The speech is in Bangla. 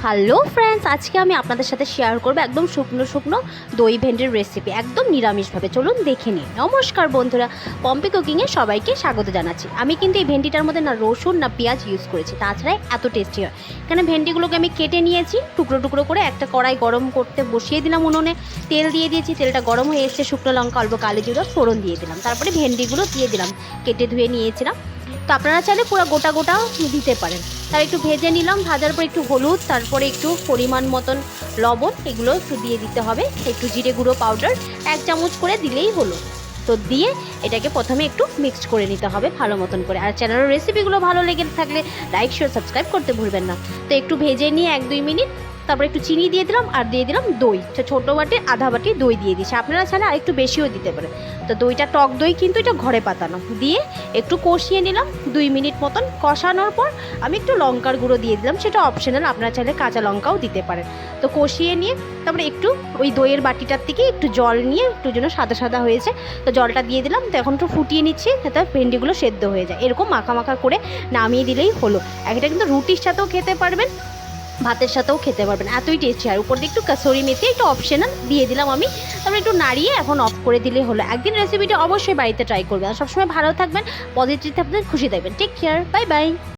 হ্যালো ফ্রেন্ডস, আজকে আমি আপনাদের সাথে শেয়ার করবো একদম শুকনো শুকনো দই ভেন্ডির রেসিপি, একদম নিরামিষভাবে। চলুন দেখে নিই। নমস্কার বন্ধুরা, পম্পি কুকিংয়ে সবাইকে স্বাগত জানাচ্ছি। আমি কিন্তু এই ভেন্ডিটার মধ্যে না রসুন না পেঁয়াজ ইউজ করেছি, তাছাড়া এত টেস্টি হয়। এখানে ভেন্ডিগুলোকে আমি কেটে নিয়েছি টুকরো টুকরো করে। একটা কড়াই গরম করতে বসিয়ে দিলাম, উনুনে তেল দিয়ে দিয়েছি। তেলটা গরম হয়ে এসে শুকনো লঙ্কা, অল্প কালো জিরা ফোড়ন দিয়ে দিলাম। তারপরে ভেন্ডিগুলো দিয়ে দিলাম, কেটে ধুয়ে নিয়েছিলাম। তো আপনারা চাইলে পুরো গোটা গোটা দিতে পারেন। তার একটু ভেজে নিলাম, ভাজার পর একটু হলুদ, তারপরে একটু পরিমাণ মতন লবণ, এগুলো একটু দিয়ে দিতে হবে। একটু জিরে গুঁড়ো পাউডার 1 চামচ করে দিলেই হলো। তো দিয়ে এটাকে প্রথমে একটু মিক্সড করে নিতে হবে ভালো মতন করে। আর চ্যানেলের রেসিপিগুলো ভালো লেগে থাকলে লাইক শেয়ার সাবস্ক্রাইব করতে ভুলবেন না। তো একটু ভেজে নিয়ে 1-2 মিনিট, তারপরে একটু চিনি দিয়ে দিলাম আর দিয়ে দিলাম দই। ছোটো বাটির আধা বাটি দই দিয়ে দিচ্ছি, আপনারা চাইলে আর একটু বেশিও দিতে পারেন। তো দইটা টক দই, কিন্তু এটা ঘরে পাতানো, দিয়ে একটু কষিয়ে নিলাম 2 মিনিট মতন। কষানোর পর আমি একটু লঙ্কার গুঁড়ো দিয়ে দিলাম, সেটা অপশনাল, আপনারা চাইলে কাঁচা লঙ্কাও দিতে পারেন। তো কষিয়ে নিয়ে তারপরে একটু ওই দইয়ের বাটিটার থেকে একটু জল নিয়ে, একটু যেন সাদা সাদা হয়েছে, তো জলটা দিয়ে দিলাম। তো এখন একটু ফুটিয়ে নিচ্ছি যাতে ভেন্ডিগুলো সেদ্ধ হয়ে যায়। এরকম মাখা মাখা করে নামিয়ে দিলেই হলো। এটা কিন্তু রুটির সাথেও খেতে পারবেন, ভাতের সাথেও খেতে পারবেন, এতই টেস্টি। আর উপর দিয়ে একটু কাসুরি মেথি একটু অপশনাল দিয়ে দিলাম আমি। তারপরে একটু নাড়িয়ে এখন অফ করে দিলেই হলো। একদিন রেসিপিটা অবশ্যই বাড়িতে ট্রাই করবেন। আর সবসময় ভালো থাকবেন, পজিটিভ থাকবেন, খুশি থাকবেন। Take care, bye by.